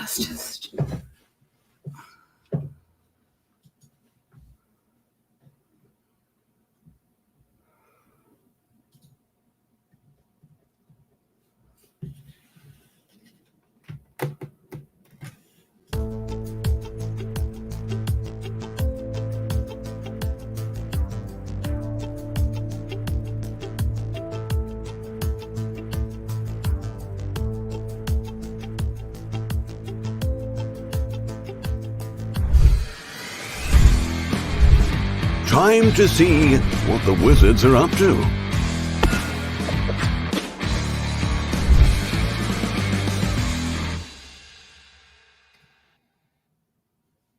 us just... Time to see what the wizards are up to.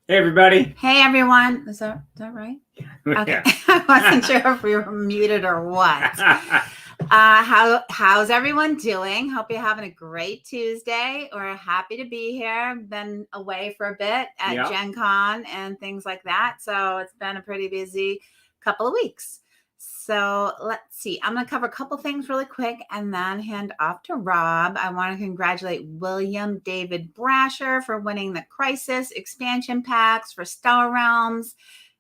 Hey, everybody. Hey, everyone. Is that right? Okay. Yeah. I wasn't sure if we were muted or what. How's everyone doing? Hope you're having a great Tuesday. We're happy to be here. Been away for a bit at Gen Con and things like that. So it's been a pretty busy couple of weeks. So let's see. I'm going to cover a couple things really quick and then hand off to Rob. I want to congratulate William David Brasher for winning the Crisis expansion packs for Star Realms.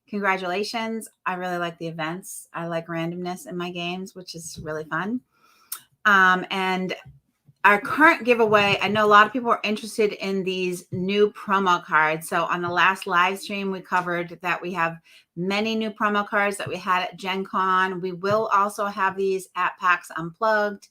Congratulations. I really like the events. I like randomness in my games, which is really fun. And our current giveaway, I know a lot of people are interested in these new promo cards. So on the last live stream, we covered that we have many new promo cards that we had at Gen Con. We will also have these at PAX Unplugged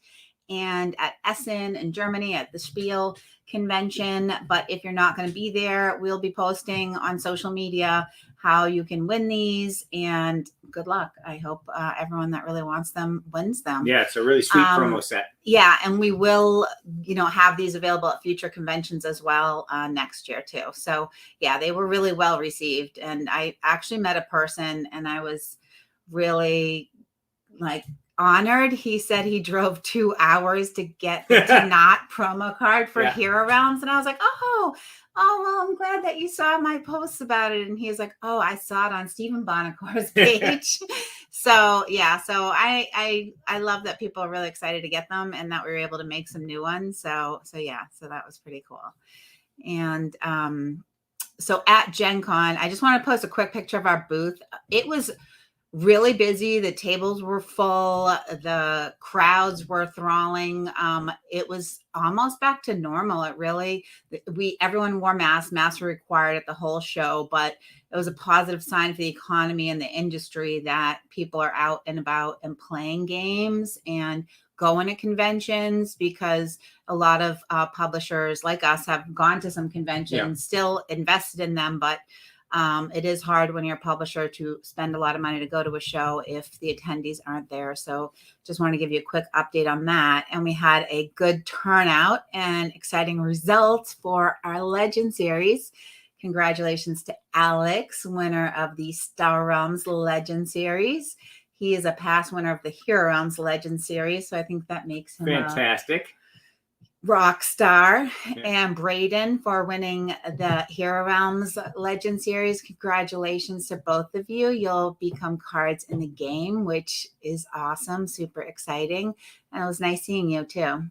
and at Essen in Germany at the Spiel convention. But if you're not going to be there, we'll be posting on social media how you can win these, and good luck. I hope everyone that really wants them wins them. Yeah, it's a really sweet promo set. Yeah, and we will, have these available at future conventions as well next year too. So yeah, they were really well received, and I actually met a person, and I was really honored. He said he drove 2 hours to get the Not promo card for Hero Realms, and I was like, oh, well, I'm glad that you saw my posts about it. And he was like, oh, I saw it on Stephen Bonacor's page. So I love that people are really excited to get them and that we were able to make some new ones. So that was pretty cool. And so at Gen Con, I just want to post a quick picture of our booth. It was really busy. The tables were full. The crowds were thralling. It was almost back to normal. Everyone wore masks. Masks were required at the whole show, but it was a positive sign for the economy and the industry that people are out and about and playing games and going to conventions, because a lot of publishers like us have gone to some conventions, still invested in them, but it is hard when you're a publisher to spend a lot of money to go to a show if the attendees aren't there. So just want to give you a quick update on that. And we had a good turnout and exciting results for our Legend Series. Congratulations to Alex, winner of the Star Realms Legend Series. He is a past winner of the Hero Realms Legend Series. So I think that makes him fantastic. Rock star. And Braden for winning the Hero Realms Legend Series. Congratulations to both of you. You'll become cards in the game, which is awesome, super exciting. And it was nice seeing you too.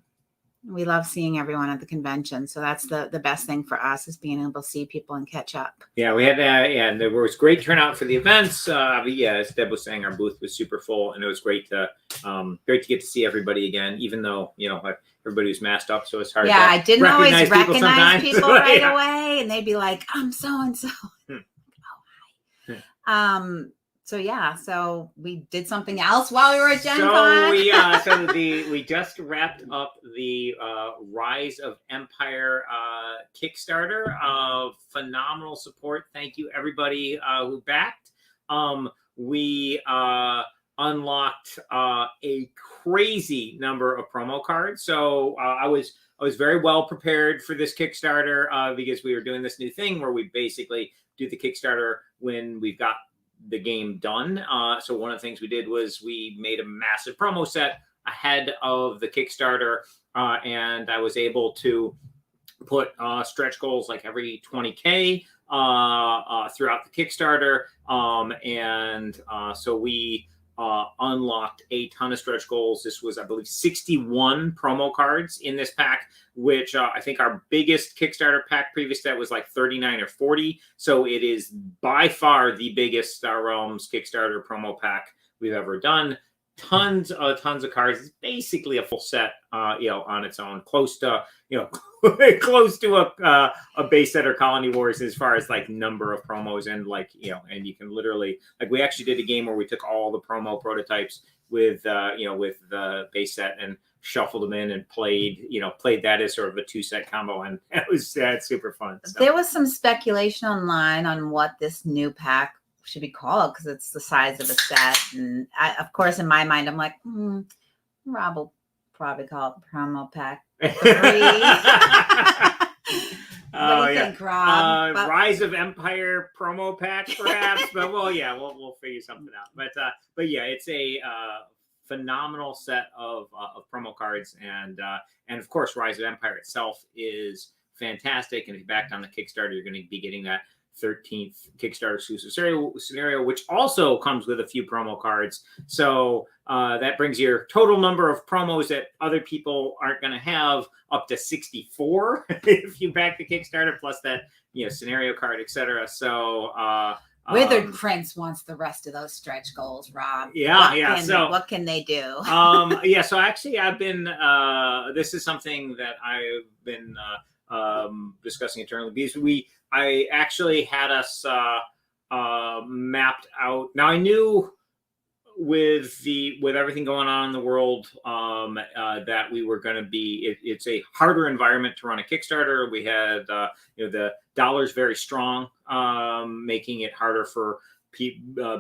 We love seeing everyone at the convention. So that's the best thing for us, is being able to see people and catch up. Yeah, we had and there was great turnout for the events. As Deb was saying, our booth was super full, and it was great to get to see everybody again, even though, everybody was masked up, so it's hard to I didn't always recognize people right yeah. away, and they'd be like, I'm so-and-so. So we did something else while we were at Gen Con. We just wrapped up the Rise of Empire Kickstarter. Phenomenal support. Thank you, everybody who backed. We unlocked a crazy number of promo cards. So I was very well prepared for this Kickstarter because we were doing this new thing where we basically do the Kickstarter when we've got the game done. So one of the things we did was we made a massive promo set ahead of the Kickstarter, and I was able to put stretch goals like every 20K throughout the Kickstarter. So we unlocked a ton of stretch goals. This was, I believe, 61 promo cards in this pack, which I think our biggest Kickstarter pack previous to that was like 39 or 40. So it is by far the biggest Star Realms Kickstarter promo pack we've ever done. Tons of cards. It's basically a full set, on its own, close to, close to a base set or Colony Wars as far as like number of promos and like, and you can literally, like, we actually did a game where we took all the promo prototypes with the base set and shuffled them in and played that as sort of a 2-set combo, and that's super fun. So. There was some speculation online on what this new pack should be called because it's the size of a set, and of course in my mind I'm like, Rob will probably call it promo pack 3. What do you think, Rob? Rise of Empire promo pack, perhaps. But we'll figure something out. But yeah, it's a phenomenal set of promo cards, and of course, Rise of Empire itself is fantastic. And if you backed on the Kickstarter, you're going to be getting that 13th Kickstarter exclusive scenario, which also comes with a few promo cards. So that brings your total number of promos that other people aren't going to have up to 64 if you back the Kickstarter, plus that scenario card, etc. So Withered Prince wants the rest of those stretch goals, Rob. So what can they do? So actually I've been this is something that I've been discussing internally, because I actually had us mapped out. Now I knew with everything going on in the world that we were going to be. It's a harder environment to run a Kickstarter. We had the dollar's very strong, making it harder for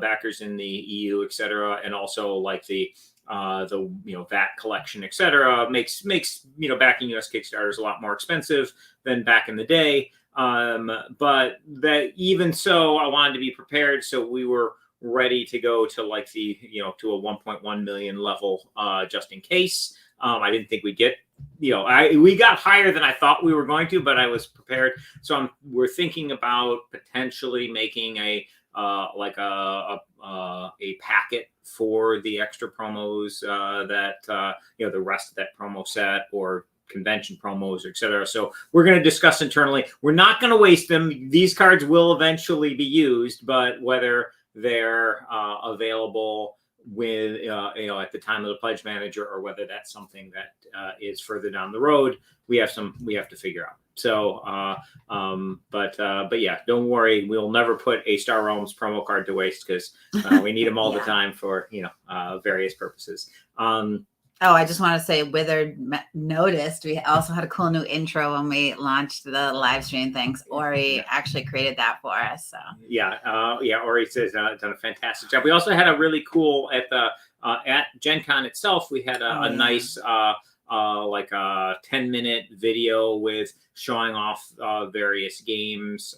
backers in the EU, etc., and also like the VAT collection, etc., makes backing US Kickstarters a lot more expensive than back in the day. But that even so, I wanted to be prepared, so we were ready to go to like the to a 1.1 million level just in case. I didn't think we'd get we got higher than I thought we were going to, but I was prepared. So we're thinking about potentially making a packet for the extra promos that the rest of that promo set or convention promos, etc. So we're going to discuss internally. We're not going to waste them. These cards will eventually be used, but whether they're available with at the time of the pledge manager, or whether that's something that is further down the road, we have to figure out. So but yeah, don't worry, we'll never put a Star Realms promo card to waste, because we need them all the time for various purposes. I just want to say, Withered noticed we also had a cool new intro when we launched the live stream. Thanks, Ori actually created that for us. So Ori says done a fantastic job. We also had a really cool at Gen Con itself. We had a nice like a 10-minute video with showing off various games,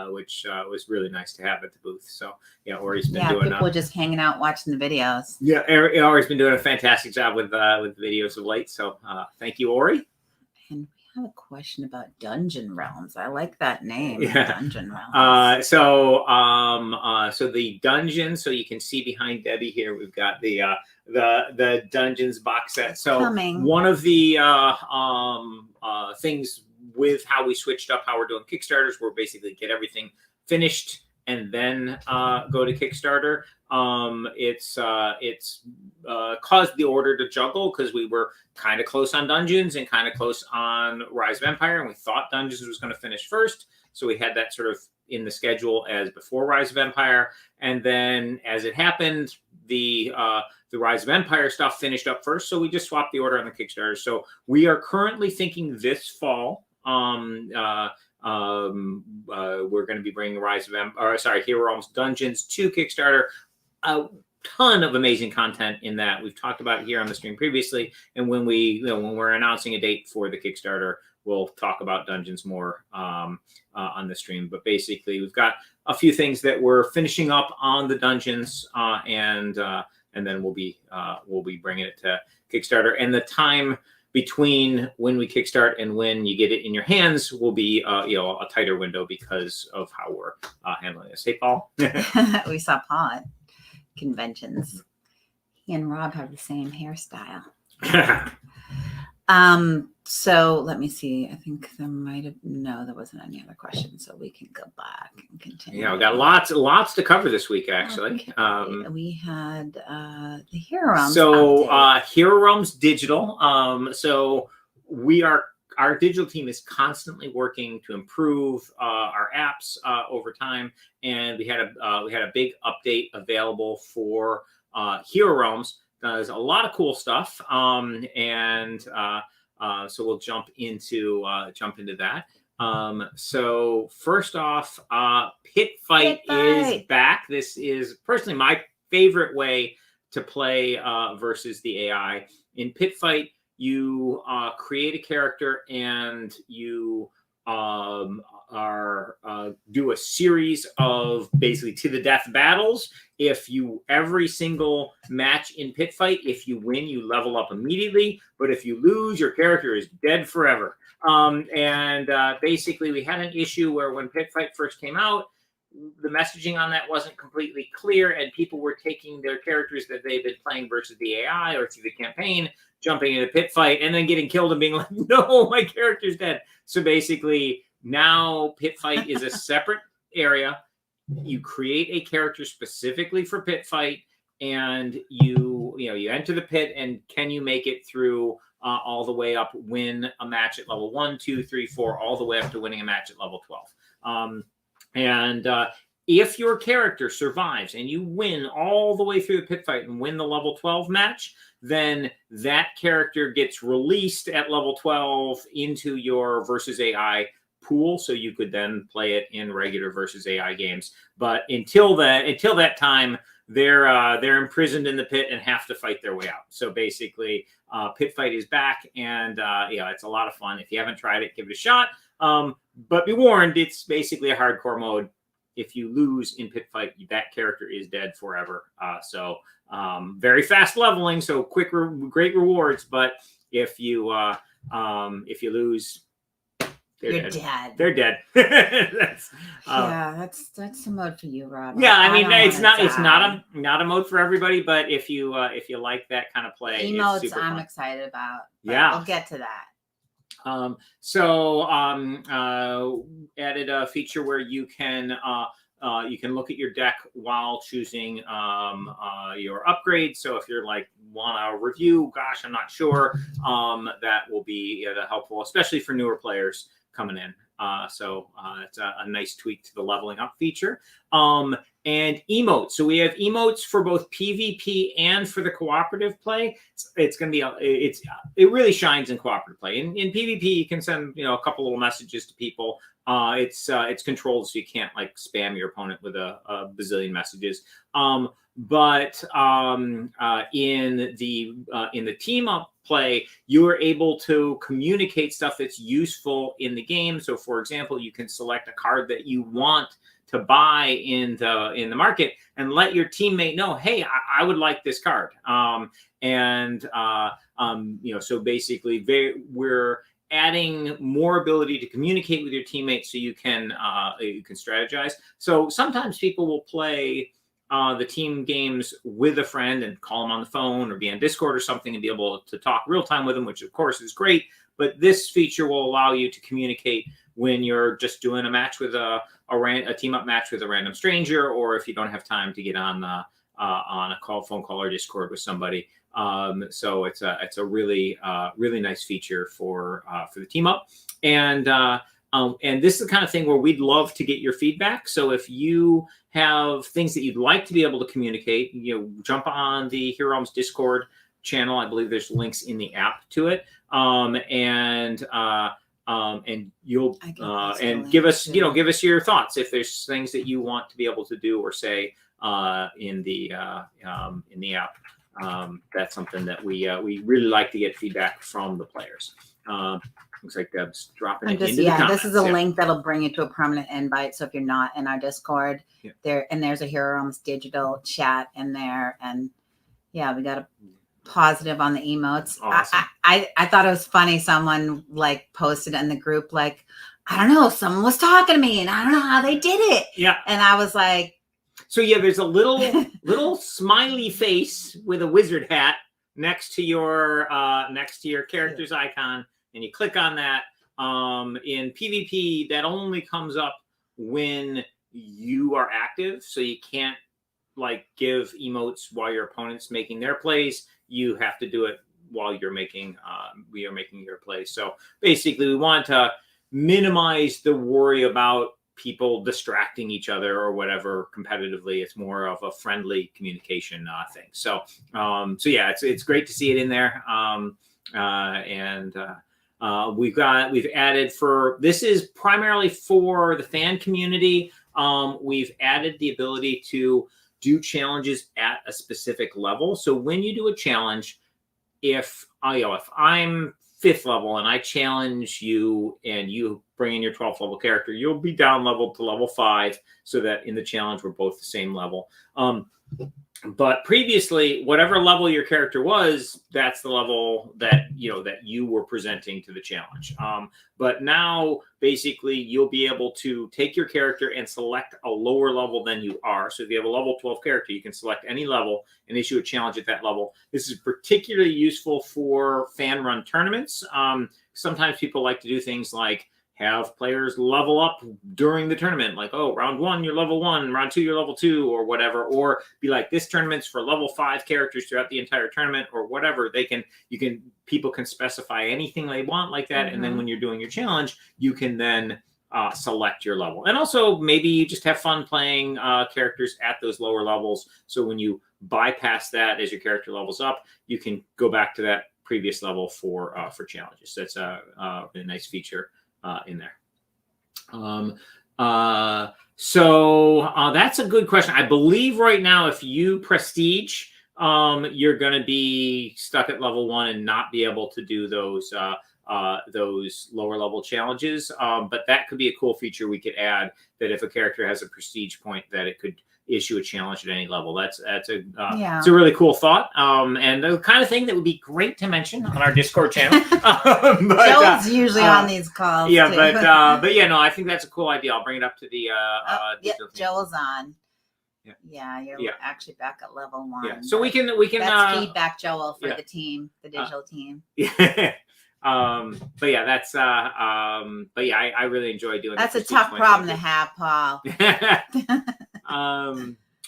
which was really nice to have at the booth. So Ori's been doing people just hanging out watching the videos. Ori's been doing a fantastic job with videos of late. So thank you, Ori. And we have a question about Dungeon Realms. I like that name. Dungeon So Realms. so the dungeon. So you can see behind Debbie here, we've got the Dungeons box set. So one of the things with how we switched up how we're doing Kickstarters, we're basically get everything finished and then go to Kickstarter. It's caused the order to juggle, because we were kind of close on Dungeons and kind of close on Rise of Empire, and we thought Dungeons was going to finish first, so we had that sort of in the schedule as before Rise of Empire. And then as it happened, the Rise of Empire stuff finished up first, so we just swapped the order on the Kickstarter. So we are currently thinking this fall we're going to be bringing Hero Realms Dungeons to Kickstarter. A ton of amazing content in that. We've talked about it here on the stream previously, and when when we're announcing a date for the Kickstarter, we'll talk about Dungeons more on the stream. But basically, we've got a few things that we're finishing up on the Dungeons, and then we'll be bringing it to Kickstarter. And the time between when we kickstart and when you get it in your hands will be a tighter window because of how we're handling this. Hey, Paul. We saw Paul at conventions. He and Rob have the same hairstyle. So let me see. I think there wasn't any other questions, so we can go back and continue. Yeah, we got lots to cover this week, actually. Okay. We had the Hero Realms. So update. Hero Realms Digital. So our digital team is constantly working to improve our apps over time, and we had a big update available for Hero Realms. There's a lot of cool stuff, so we'll jump into that. So first off, Pit Fight is back. This is personally my favorite way to play versus the AI. In Pit Fight, you create a character and you do a series of basically to the death battles. Every single match in Pit Fight, if you win, you level up immediately. But if you lose, your character is dead forever. Basically, we had an issue where when Pit Fight first came out, the messaging on that wasn't completely clear, and people were taking their characters that they've been playing versus the AI or through the campaign, jumping into Pit Fight, and then getting killed and being like, no, my character's dead. So basically, now Pit Fight is a separate area. You create a character specifically for Pit Fight, and you enter the pit, and can you make it through all the way up, win a match at level 1, 2, 3, 4, all the way up to winning a match at level 12. If your character survives and you win all the way through the Pit Fight and win the level 12 match, then that character gets released at level 12 into your versus AI pool, so you could then play it in regular versus AI games. But until that time, they're imprisoned in the pit and have to fight their way out. So basically, Pit Fight is back, and it's a lot of fun. If you haven't tried it, give it a shot. But be warned, it's basically a hardcore mode. If you lose in Pit Fight, that character is dead forever. Very fast leveling, so great rewards. But if you lose, You're dead. They're dead. That's a mode for you, Rob. Yeah, I mean, it's not a mode for everybody, but if you like that kind of play, emotes, it's super I'm fun. excited about. Yeah, we'll get to that. Added a feature where you can look at your deck while choosing your upgrade. So if you're like want to review, gosh, I'm not sure, that will be helpful, especially for newer players coming in. It's a nice tweak to the leveling up feature. And emotes. So we have emotes for both PvP and for the cooperative play. It's going to be it really shines in cooperative play. In PvP, you can send a couple little messages to people. It's controlled, so you can't like spam your opponent with a bazillion messages. But in the team up play, you are able to communicate stuff that's useful in the game. So, for example, you can select a card that you want to buy in the market and let your teammate know, hey, I would like this card. So basically, we're adding more ability to communicate with your teammates, so you can strategize. So sometimes people will play the team games with a friend and call them on the phone or be on Discord or something and be able to talk real time with them, which of course is great. But this feature will allow you to communicate when you're just doing a match with a team up match with a random stranger, or if you don't have time to get on a phone call or Discord with somebody. So it's a really nice feature for the team up. And this is the kind of thing where we'd love to get your feedback. So if you have things that you'd like to be able to communicate, jump on the Hero Realms Discord channel. I believe there's links in the app to it. And you'll and give us your thoughts if there's things that you want to be able to do or say in the app. That's something that we really like to get feedback from the players. Looks like Deb's dropping it into the comments. This is a link that'll bring you to a permanent invite. So if you're not in our Discord, there's a Hero Realms digital chat in there, and we got a positive on the emotes. Awesome. I thought it was funny. Someone like posted in the group, like, I don't know, someone was talking to me and I don't know how they did it. Yeah. And I was like, So yeah, there's a little smiley face with a wizard hat next to your character's icon, and you click on that. In PvP, that only comes up when you are active, so you can't like give emotes while your opponent's making their plays. You have to do it while you're making your plays. So basically, we want to minimize the worry about people distracting each other or whatever competitively. It's more of a friendly communication thing. So yeah, it's great to see it in there. We've added this is primarily for the fan community. We've added the ability to do challenges at a specific level. So when you do a challenge, if I'm 5th level and I challenge you and you bring in your 12th level character, you'll be down leveled to level 5 so that in the challenge we're both the same level. But previously, whatever level your character was, that's the level that you were presenting to the challenge. But now, basically, you'll be able to take your character and select a lower level than you are. So if you have a level 12 character, you can select any level and issue a challenge at that level. This is particularly useful for fan-run tournaments. Sometimes people like to do things like have players level up during the tournament, like, oh, round 1 you're level 1, round 2 you're level 2, or whatever, or be like, this tournament's for level 5 characters throughout the entire tournament, or whatever. People can specify anything they want like that, and then when you're doing your challenge, you can then select your level. And also maybe you just have fun playing characters at those lower levels, so when you bypass that as your character levels up, you can go back to that previous level for challenges. That's a really nice feature in there. So that's a good question. I believe right now, if you prestige, you're going to be stuck at level 1 and not be able to do those lower level challenges. But that could be a cool feature we could add, that if a character has a prestige point, that it could issue a challenge at any level. It's a really cool thought, and the kind of thing that would be great to mention on our Discord channel. Joel's usually on these calls. Yeah, too. but yeah, no, I think that's a cool idea. I'll bring it up to the Joel's on. Yeah, You're actually back at level 1. Yeah, so we can that's feedback, Joel, for the team, the digital team. Yeah. But yeah, that's but yeah, I really enjoy doing that's a tough problem to have, Paul.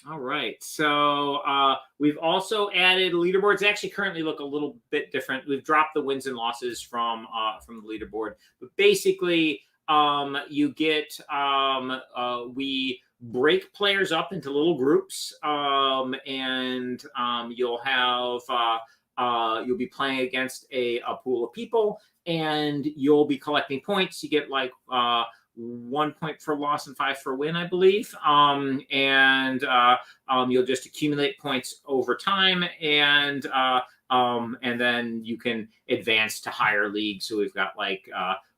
All right, so we've also added leaderboards. They actually currently look a little bit different. We've dropped the wins and losses from the leaderboard, but basically you get we break players up into little groups, and you'll have you'll be playing against a pool of people, and you'll be collecting points. You get like 1 point for loss and 5 for win, I believe. You'll just accumulate points over time, and then you can advance to higher leagues. So we've got like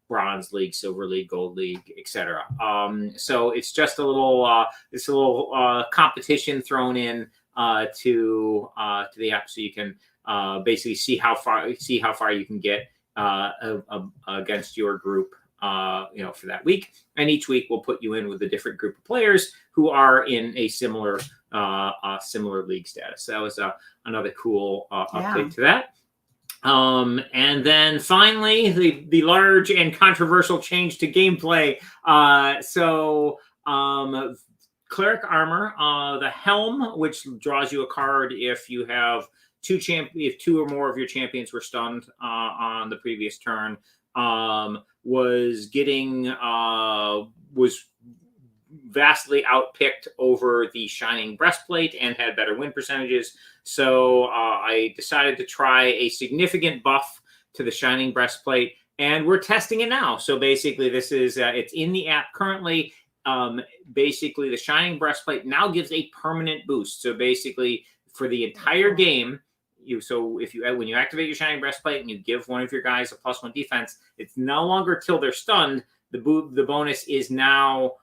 Bronze League, Silver League, Gold League, etc. So it's just a little competition thrown in to the app, so you can basically see how far you can get against your group, for that week. And each week we'll put you in with a different group of players who are in a similar league status. So that was another cool update to that. And then finally, the large and controversial change to gameplay. Cleric armor, the helm, which draws you a card if you have if 2 or more of your champions were stunned on the previous turn, was vastly outpicked over the shining breastplate and had better win percentages. So I decided to try a significant buff to the shining breastplate, and we're testing it now. So basically, this is it's in the app currently. Basically, the shining breastplate now gives a permanent boost. So basically, for the entire game, when you activate your shining breastplate and you give one of your guys a +1 defense, it's no longer till they're stunned. The bonus is now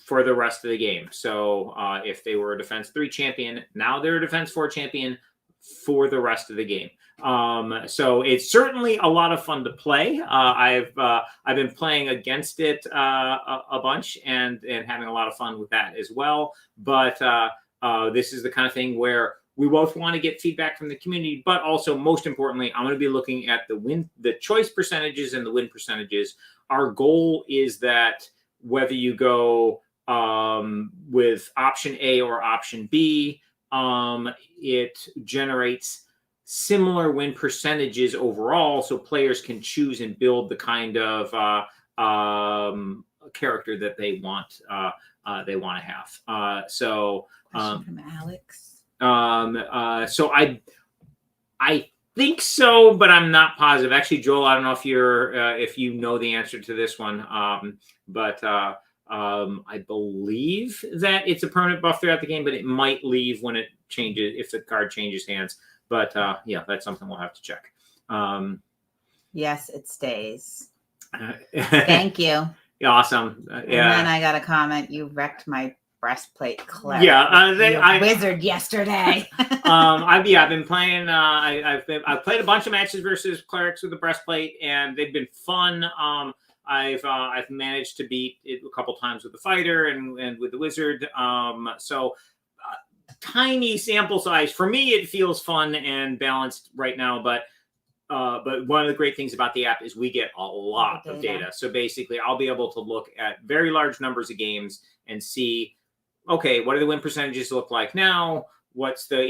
for the rest of the game. So if they were a defense 3 champion, now they're a defense 4 champion for the rest of the game. So it's certainly a lot of fun to play. I've been playing against it a bunch and having a lot of fun with that as well. But this is the kind of thing where we both want to get feedback from the community, but also most importantly, I'm going to be looking at the choice percentages and the win percentages. Our goal is that whether you go with option A or option B, it generates similar win percentages overall, so players can choose and build the kind of character that they want to have. Question from Alex. So I think so, but I'm not positive. Actually, Joel, I don't know if you know the answer to this one, but I believe that it's a permanent buff throughout the game, but it might leave when it changes if the card changes hands. But yeah, that's something we'll have to check. Yes, it stays. Thank you. Awesome. And then I got a comment. You wrecked my breastplate cleric. Yeah, I wizard yesterday. I've been playing. I've played a bunch of matches versus clerics with the breastplate, and they've been fun. I've managed to beat it a couple times with the fighter and with the wizard. Tiny sample size for me. It feels fun and balanced right now, but one of the great things about the app is we get a lot of data. So basically, I'll be able to look at very large numbers of games and see, okay, what do the win percentages look like now? What's the,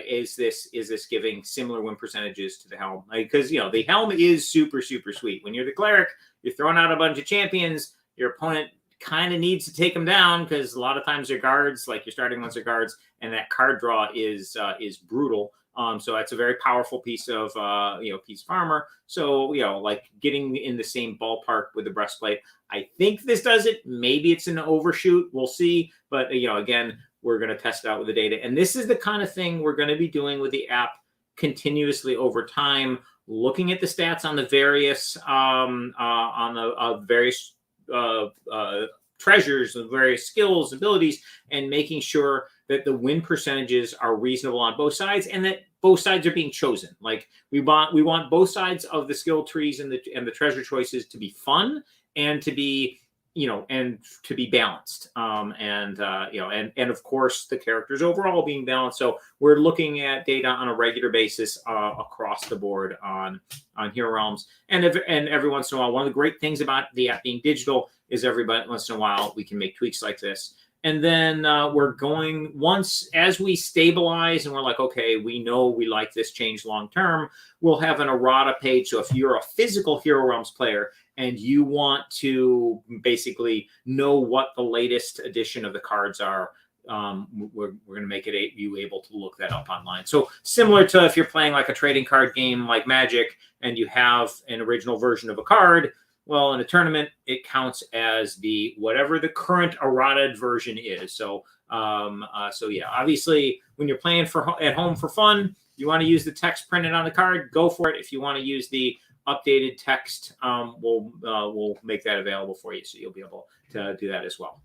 is this giving similar win percentages to the helm? Because, the helm is super, super sweet. When you're the cleric, you're throwing out a bunch of champions. Your opponent kind of needs to take them down because a lot of times they're guards, like your starting ones are guards, and that card draw is brutal. So that's a very powerful piece of armor. So, like getting in the same ballpark with the breastplate. I think this does it. Maybe it's an overshoot. We'll see. But, again, we're going to test it out with the data. And this is the kind of thing we're going to be doing with the app continuously over time, looking at the stats on the various treasures, the various skills, abilities, and making sure that the win percentages are reasonable on both sides and that both sides are being chosen. Like we want both sides of the skill trees and the treasure choices to be fun and to be, and to be balanced. And of course the characters overall being balanced. So we're looking at data on a regular basis across the board on Hero Realms. And every once in a while, one of the great things about the app being digital is every once in a while we can make tweaks like this. And then we're going, once as we stabilize and we're like, okay, we know we like this change long term, we'll have an errata page. So if you're a physical Hero Realms player and you want to basically know what the latest edition of the cards are, we're going to make you able to look that up online. So similar to if you're playing like a trading card game like Magic and you have an original version of a card, well, in a tournament, it counts as whatever the current errata version is. So yeah, obviously, when you're playing at home for fun, you want to use the text printed on the card, go for it. If you want to use the updated text, we'll make that available for you, so you'll be able to do that as well.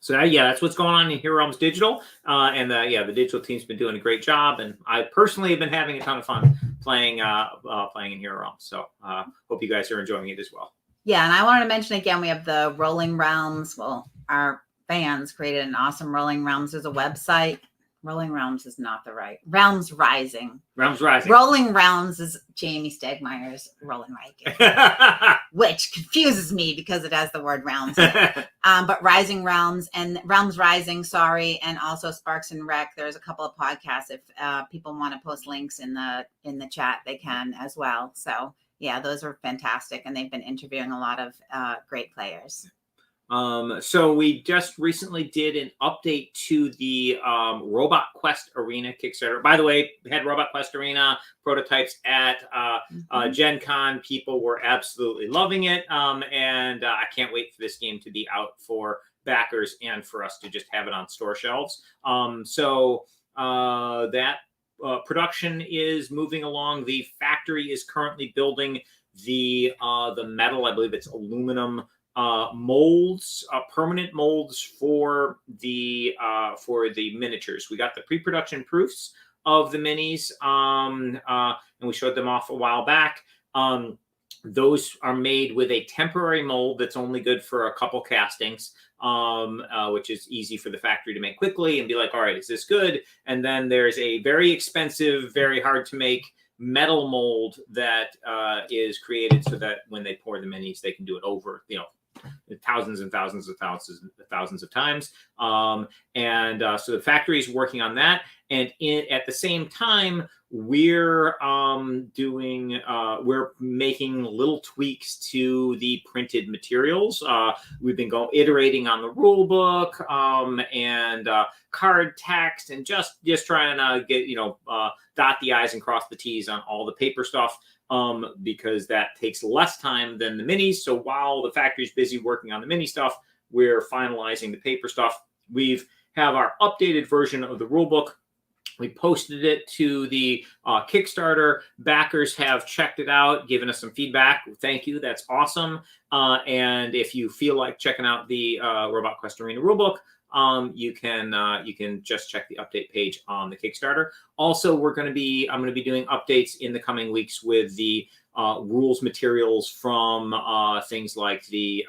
So yeah, that's what's going on in Hero Realms Digital, and the digital team's been doing a great job, and I personally have been having a ton of fun playing in Hero Realms. So hope you guys are enjoying it as well. Yeah, and I wanted to mention again, we have the Rolling Realms. Well, our fans created an awesome Rolling Realms. There's a website. Rolling Realms is not the right. Realms Rising. Realms Rising. Rolling Realms is Jamie Stegmeier's Rolling Rising, which confuses me because it has the word realms. But Rising Realms and Realms Rising, and also Sparks and Rec. There's a couple of podcasts. If people want to post links in the chat, they can as well. So yeah, those are fantastic, and they've been interviewing a lot of great players. So we just recently did an update to the Robot Quest Arena Kickstarter. By the way, we had Robot Quest Arena prototypes at Gen Con. People were absolutely loving it. And I can't wait for this game to be out for backers and for us to just have it on store shelves. That production is moving along. The factory is currently building the metal, I believe it's aluminum, molds, permanent molds for the miniatures. We got the pre-production proofs of the minis, and we showed them off a while back. Those are made with a temporary mold that's only good for a couple castings, which is easy for the factory to make quickly and be like, all right, is this good? And then there's a very expensive, very hard to make metal mold that is created so that when they pour the minis, they can do it over, thousands and thousands of times. So the factory is working on that. And at the same time, we're making little tweaks to the printed materials. We've been iterating on the rule book and card text, and just trying to get dot the I's and cross the T's on all the paper stuff, because that takes less time than the minis. So while the factory's busy working on the mini stuff, we're finalizing the paper stuff. We've have our updated version of the rule book. We posted it to the Kickstarter. Backers have checked it out, given us some feedback. Thank you. That's awesome. And if you feel like checking out the Robot Quest Arena rulebook, you can just check the update page on the Kickstarter. Also, I'm going to be doing updates in the coming weeks with the rules materials from things like the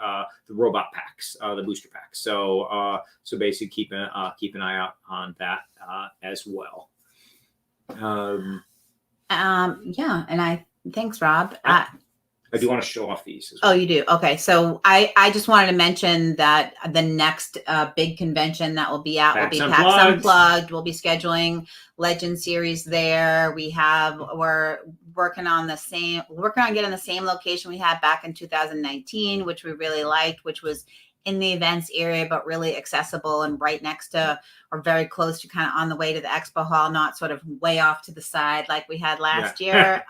robot packs, the booster packs. So basically keep an eye out on that as well. Yeah, and thanks, Rob. I do want to show off these as well. Oh, you do? Okay. So I just wanted to mention that the next big convention that will be out will be PAX Unplugged. We'll be scheduling Legend Series there. We're working on getting the same location we had back in 2019, which we really liked, which was in the events area, but really accessible and right next to or very close to, kind of on the way to the expo hall, not sort of way off to the side like we had last year.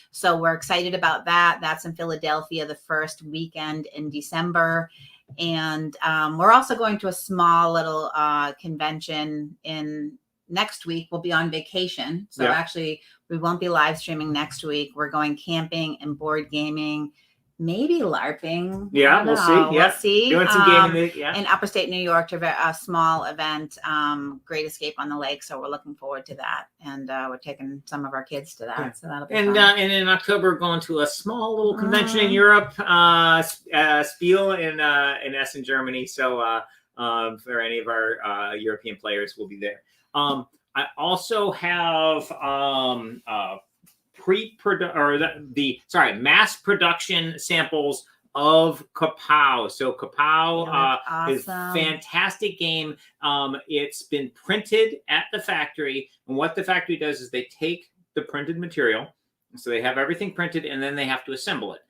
So we're excited about that. That's in Philadelphia the first weekend in December. And we're also going to a small little convention in next week. We'll be on vacation. So actually we won't be live streaming next week. We're going camping and board gaming, maybe LARPing. Yeah, we'll see. We'll see. Doing some gaming, in upstate New York, to a small event, Great Escape on the Lake. So we're looking forward to that, and we're taking some of our kids to that. So that'll be fun. And in October, going to a small little convention in Europe, Spiel in Essen, Germany. So for any of our European players, we'll be there. I also have mass production samples of Kapow. So Kapow is a fantastic game. It's been printed at the factory, and what the factory does is they take the printed material, so they have everything printed, and then they have to assemble it.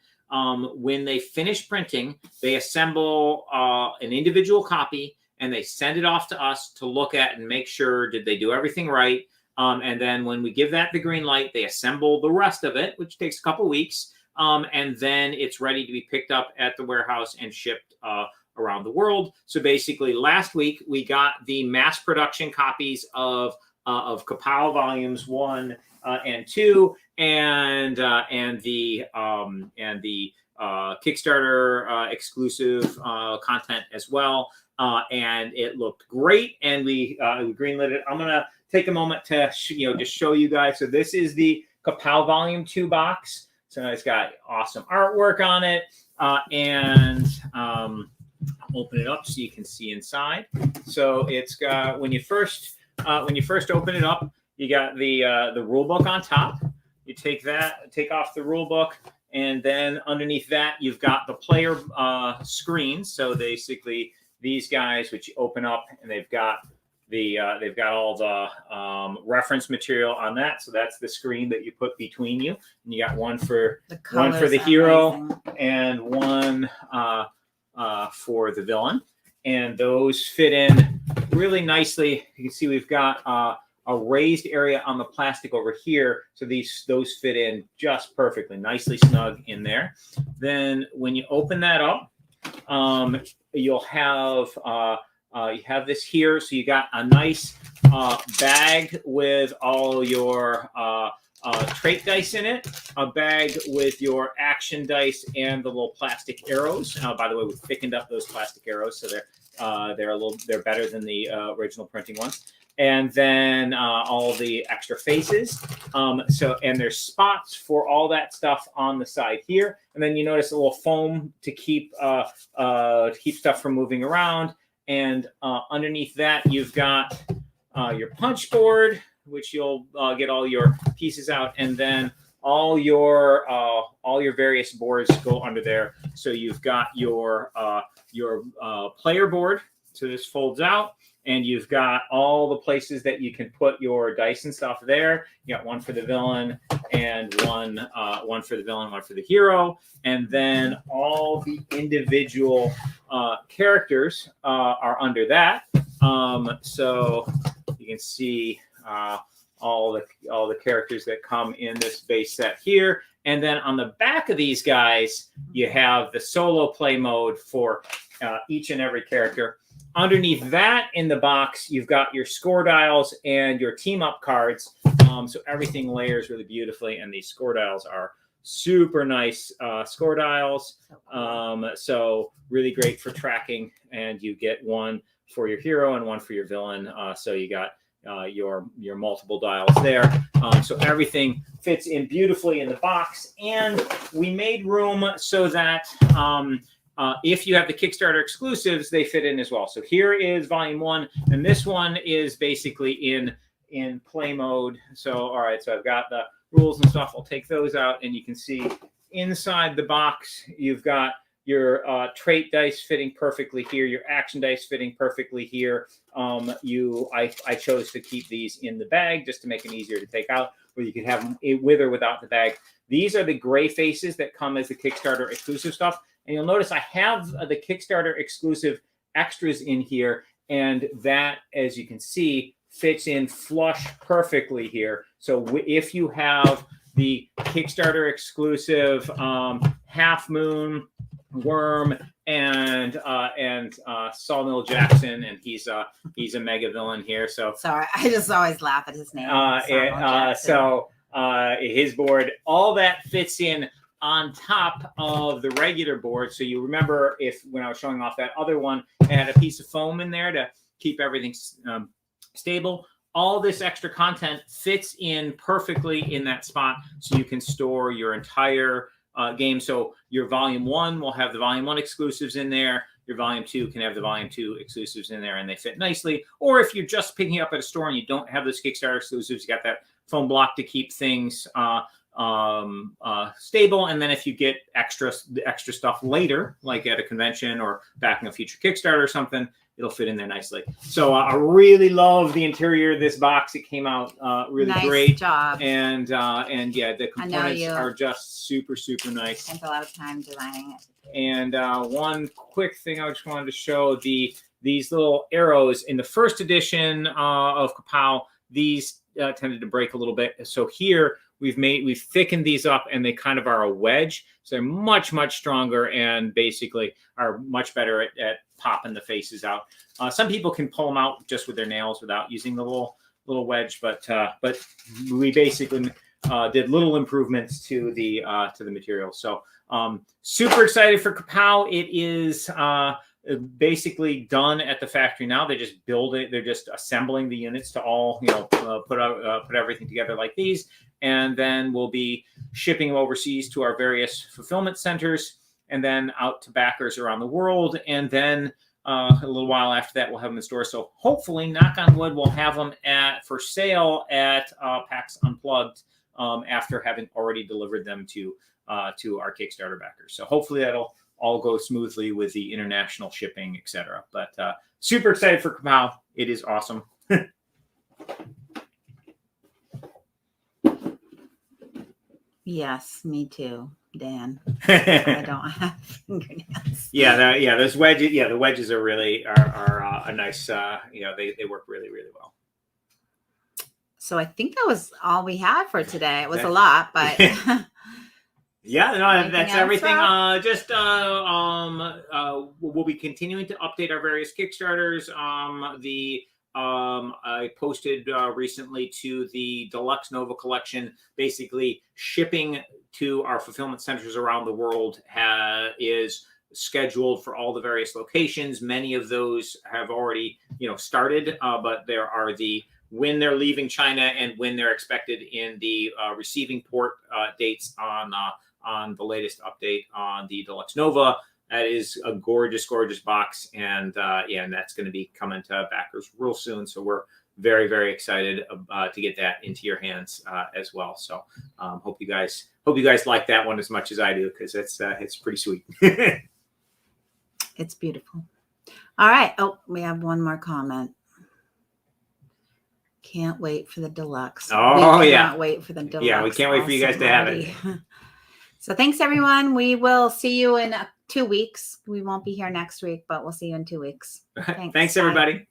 When they finish printing, they assemble an individual copy, and they send it off to us to look at and make sure, did they do everything right? And then when we give that the green light, they assemble the rest of it, which takes a couple weeks. And then it's ready to be picked up at the warehouse and shipped around the world. So basically last week, we got the mass production copies of Kapow volumes 1 and 2 and the Kickstarter exclusive content as well. And it looked great, and we greenlit it. I'm going to take a moment to just show you guys. So this is the Kapow Volume 2 box. So it's got awesome artwork on it, and open it up so you can see inside. So it's got when you first open it up, you got the rule book on top. You take off the rule book, and then underneath that you've got the player screen. So basically these guys, which you open up, and they've got all the reference material on that. So that's the screen that you put between you. And you got one for the hero, amazing, and one for the villain. And those fit in really nicely. You can see we've got a raised area on the plastic over here. So those fit in just perfectly, nicely snug in there. Then when you open that up, you'll have you have this here. So you got a nice bag with all your trait dice in it, a bag with your action dice and the little plastic arrows. By the way, we thickened up those plastic arrows so they're they're better than the original printing ones. And then all the extra faces. And there's spots for all that stuff on the side here. And then you notice a little foam to keep stuff from moving around. And underneath that, you've got your punch board, which you'll get all your pieces out, and then all your various boards go under there. So you've got your player board. So this folds out, and you've got all the places that you can put your dice and stuff there. You got one for the villain, and one for the villain, one for the hero, and then all the individual characters are under that. So you can see all the characters that come in this base set here. And then on the back of these guys, you have the solo play mode for each and every character. Underneath that in the box, you've got your score dials and your team up cards. So everything layers really beautifully, and these score dials are super nice score dials. So really great for tracking, and you get one for your hero and one for your villain. So you got your multiple dials there. So everything fits in beautifully in the box, and we made room so that if you have the Kickstarter exclusives, they fit in as well. So here is volume 1, and this one is basically in play mode. So all right, so I've got the rules and stuff. I'll take those out, and you can see inside the box you've got your trait dice fitting perfectly here, your action dice fitting perfectly here. I chose to keep these in the bag just to make them easier to take out, where you can have them with or without the bag. These are the gray faces that come as the Kickstarter exclusive stuff. And you'll notice I have the Kickstarter exclusive extras in here, and that, as you can see, fits in flush perfectly here. So if you have the Kickstarter exclusive Half Moon, Worm, and Sawmill Jackson, and he's a mega villain here. So sorry, I just always laugh at his name. His board, all that fits in on top of the regular board. So you remember when I was showing off that other one, it had a piece of foam in there to keep everything stable. All this extra content fits in perfectly in that spot, so you can store your entire game. So your volume 1 will have the volume 1 exclusives in there. Your volume 2 can have the volume 2 exclusives in there, and they fit nicely. Or if you're just picking it up at a store and you don't have those Kickstarter exclusives, you got that foam block to keep things stable. And then if you get extra stuff later, like at a convention or backing a future Kickstarter or something, it'll fit in there nicely. So I really love the interior of this box. It came out really great. Nice job. And yeah, the components are just super, super nice. Spent a lot of time designing it. And one quick thing I just wanted to show, these little arrows in the first edition of Kapow, these tended to break a little bit. So here we've thickened these up, and they kind of are a wedge. So they're much, much stronger, and basically are much better at popping the faces out. Some people can pull them out just with their nails without using the little wedge, but we basically did little improvements to the material. So super excited for Kapow. It is basically done at the factory now. They just build it. They're just assembling the units to all put everything together like these, and then we'll be shipping them overseas to our various fulfillment centers, and then out to backers around the world. And then a little while after that, we'll have them in stores. So hopefully, knock on wood, we'll have them for sale at PAX Unplugged after having already delivered them to our Kickstarter backers. So hopefully that'll all go smoothly with the international shipping, etc. But super excited for Kapow. It is awesome. Yes, me too, Dan. I don't have fingernails. Those wedges. Yeah, the wedges are really are a nice. They work really, really well. So I think that was all we had for today. It was a lot, but yeah, no, that's everything. Rob? We'll be continuing to update our various Kickstarters. I posted recently to the Deluxe Nova Collection, basically shipping to our fulfillment centers around the world is scheduled for all the various locations. Many of those have already, started, but there are when they're leaving China and when they're expected in the receiving port dates on the latest update on the Deluxe Nova. That is a gorgeous, gorgeous box, and and that's going to be coming to backers real soon. So we're very, very excited to get that into your hands as well. So hope you guys like that one as much as I do, because it's pretty sweet. It's beautiful. All right. Oh, we have one more comment. Can't wait for the deluxe. Oh, we yeah. Can't wait for the deluxe. Yeah, we can't wait for you guys to have it. So thanks, everyone. We will see you in 2 weeks. We won't be here next week, but we'll see you in 2 weeks. Thanks everybody.